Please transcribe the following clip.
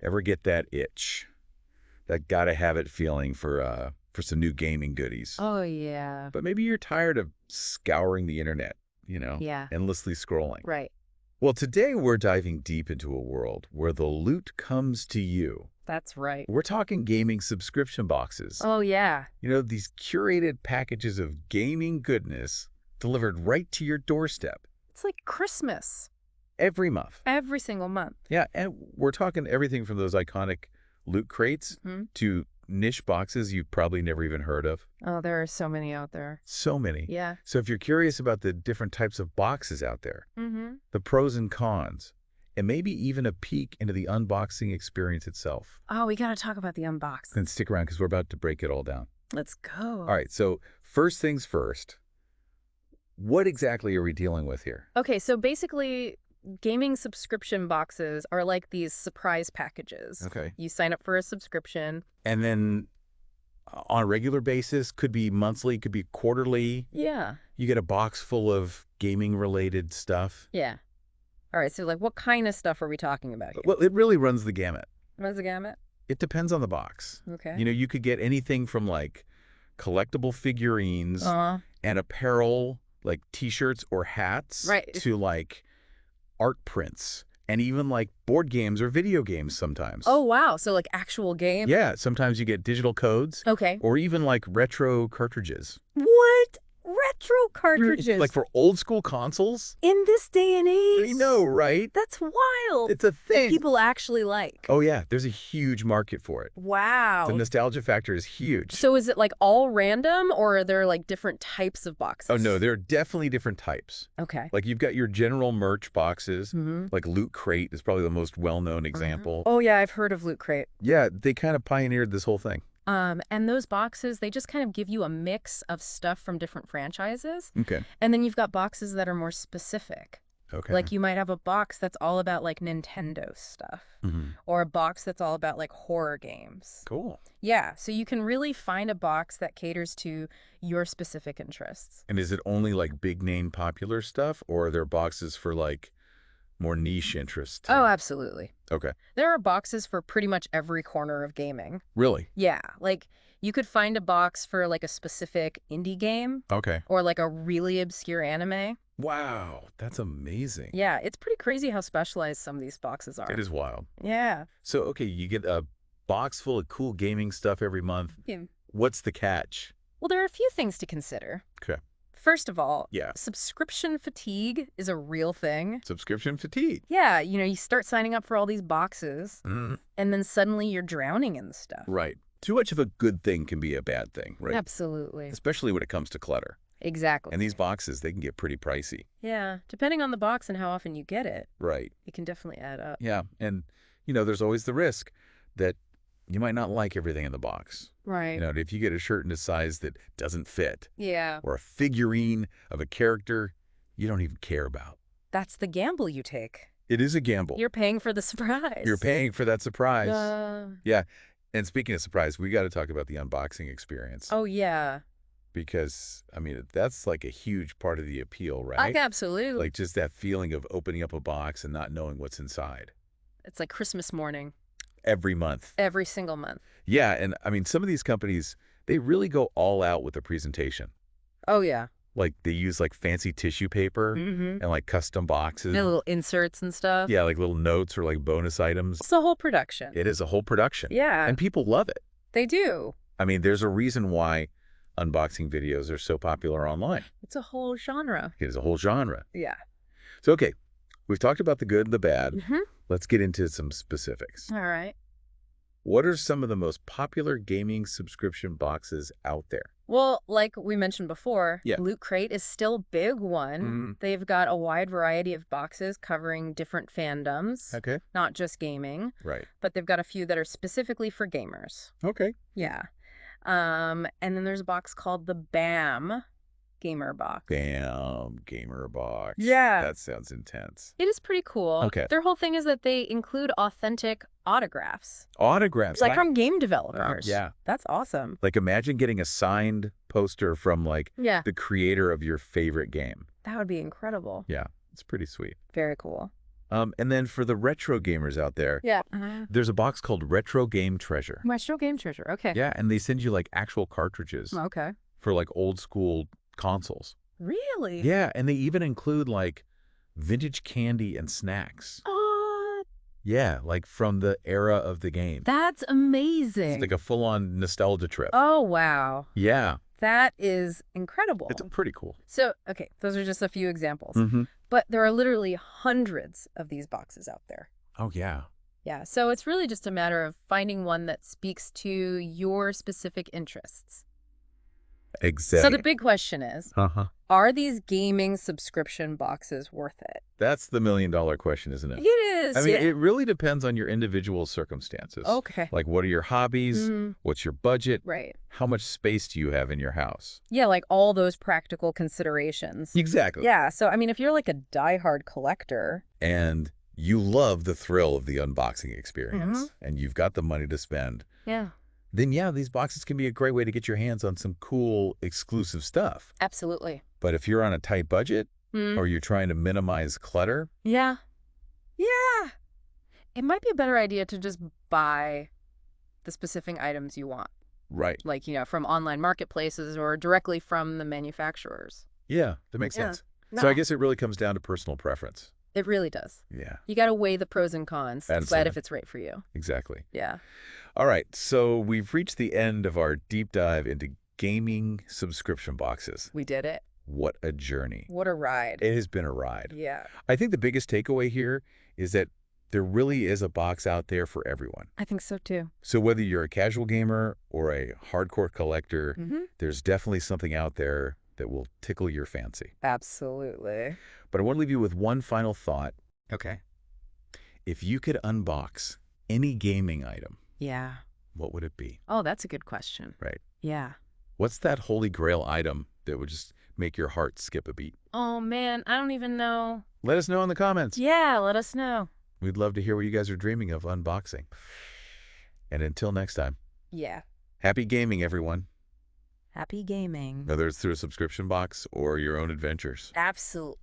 Ever get that itch? That gotta have it feeling for some new gaming goodies. Oh, yeah. But maybe you're tired of scouring the internet, Yeah. endlessly scrolling. Right. Well, today we're diving deep into a world where the loot comes to you. That's right. We're talking gaming subscription boxes. Oh, yeah. These curated packages of gaming goodness delivered right to your doorstep It's like Christmas every month. every single month. Yeah, and we're talking everything from those iconic loot crates Hmm. to niche boxes you've probably never even heard of. Oh, there are so many out there. So many. Yeah. So if you're curious about the different types of boxes out there, Mm-hmm. the pros and cons, and maybe even a peek into the unboxing experience itself, Oh, we got to talk about the unbox. then stick around because we're about to break it all down. Let's go. All right, so first things first, what exactly are we dealing with here? Okay, so basically, gaming subscription boxes are like these surprise packages. Okay. You sign up for a subscription. And then on a regular basis, could be monthly, could be quarterly, Yeah. you get a box full of gaming-related stuff. Yeah. All right, so like what kind of stuff are we talking about here? Well, it really runs the gamut. What's the gamut? It depends on the box. Okay. You could get anything from like collectible figurines and apparel, like t-shirts or hats, Right. to like art prints and even like board games or video games sometimes. Oh, wow. So like actual game? Yeah, sometimes you get digital codes Okay. or even like retro cartridges. What? Retro cartridges? Like for old school consoles? In this day and age? I know, right? That's wild. It's a thing. People actually like. Oh yeah, there's a huge market for it. Wow. The nostalgia factor is huge. So is it like all random or are there like different types of boxes? Oh no, there are definitely different types. Okay. Like you've got your general merch boxes, Mm-hmm. like Loot Crate is probably the most well-known example. Oh, yeah, I've heard of Loot Crate. Yeah, they kind of pioneered this whole thing. And those boxes, they just kind of give you a mix of stuff from different franchises. Okay. And then you've got boxes that are more specific. Okay. Like you might have a box that's all about like Nintendo stuff or a box that's all about like horror games. Cool. Yeah, so you can really find a box that caters to your specific interests. And is it only like big name popular stuff, or are there boxes for like more niche interests too? Oh, absolutely. Okay. There are boxes for pretty much every corner of gaming. Really? Yeah, like you could find a box for like a specific indie game Okay. or like a really obscure anime. Wow, that's amazing. Yeah, it's pretty crazy how specialized some of these boxes are. It is wild. Yeah. So, okay, you get a box full of cool gaming stuff every month. Yeah. What's the catch? Well, there are a few things to consider. Okay. First of all, Yeah. subscription fatigue is a real thing. Subscription fatigue. Yeah, you start signing up for all these boxes, and then suddenly you're drowning in the stuff. Right. Too much of a good thing can be a bad thing, right? Absolutely. Especially when it comes to clutter. Exactly. And these boxes, they can get pretty pricey. Yeah, depending on the box and how often you get it, Right. it can definitely add up. Yeah. And, there's always the risk that you might not like everything in the box. Right. If you get a shirt in a size that doesn't fit, Yeah. or a figurine of a character you don't even care about. That's the gamble you take. It is a gamble. You're paying for the surprise. You're paying for that surprise. Yeah. And speaking of surprise, we got to talk about the unboxing experience. Oh, yeah. Because, that's like a huge part of the appeal, right? Like, absolutely. Like just that feeling of opening up a box and not knowing what's inside. It's like Christmas morning. Every month. Every single month. Yeah, and some of these companies, they really go all out with the presentation. Oh, yeah. Like they use like fancy tissue paper Mm-hmm. and like custom boxes. The little inserts and stuff. Yeah, like little notes or like bonus items. It's the whole production. It is a whole production. Yeah. And people love it. They do. There's a reason why unboxing videos are so popular online. It's a whole genre. It is a whole genre. Yeah. So, okay, we've talked about the good and the bad. Mm-hmm. Let's get into some specifics. All right. What are some of the most popular gaming subscription boxes out there? Well, like we mentioned before, Yeah. Loot Crate is still a big one. Mhm. They've got a wide variety of boxes covering different fandoms, Okay. not just gaming, Right. but they've got a few that are specifically for gamers. Okay. Yeah. And then there's a box called the BAM Gamer Box. Bam, gamer box. Yeah. That sounds intense. It is pretty cool. Okay. Their whole thing is that they include authentic autographs, Autographs. like from game developers. Yeah. That's awesome. Like imagine getting a signed poster from like Yeah. the creator of your favorite game. That would be incredible. Yeah. It's pretty sweet. Very cool. And then for the retro gamers out there, Yeah. there's a box called Retro Game Treasure. Retro Game Treasure. Okay. Yeah, and they send you like actual cartridges Okay. for like old school consoles. Really? Yeah, and they even include like vintage candy and snacks. Yeah, like from the era of the game. That's amazing. It's like a full-on nostalgia trip. Oh, wow. Yeah. That is incredible. It's pretty cool. So, okay, those are just a few examples. Mm-hmm. But there are literally hundreds of these boxes out there. Oh, yeah. Yeah, so it's really just a matter of finding one that speaks to your specific interests. Exactly. So the big question is, are these gaming subscription boxes worth it? That's the million-dollar question, isn't it? It is. I mean, it really depends on your individual circumstances. Okay. Like, what are your hobbies? What's your budget? Right. How much space do you have in your house? Yeah, like all those practical considerations. Exactly. Yeah, so I mean, if you're like a diehard collector. And you love the thrill of the unboxing experience, and you've got the money to spend. Yeah. Then, yeah, these boxes can be a great way to get your hands on some cool, exclusive stuff. Absolutely. But if you're on a tight budget, or you're trying to minimize clutter. Yeah. Yeah. It might be a better idea to just buy the specific items you want. Right. Like, from online marketplaces or directly from the manufacturers. Yeah, that makes sense. No. So I guess it really comes down to personal preference. It really does. Yeah. You got to weigh the pros and cons, decide if it's right for you. Exactly. Yeah. All right, so we've reached the end of our deep dive into gaming subscription boxes. We did it. What a journey. What a ride. It has been a ride. Yeah. I think the biggest takeaway here is that there really is a box out there for everyone. I think so, too. So whether you're a casual gamer or a hardcore collector, there's definitely something out there that will tickle your fancy. Absolutely. But I want to leave you with one final thought. Okay. If you could unbox any gaming item, yeah, what would it be? Oh, that's a good question. Right. Yeah. What's that holy grail item that would just make your heart skip a beat? Oh, man, I don't even know. Let us know in the comments. Yeah, let us know. We'd love to hear what you guys are dreaming of unboxing. And until next time. Yeah. Happy gaming, everyone. Happy gaming. Whether it's through a subscription box or your own adventures. Absolutely.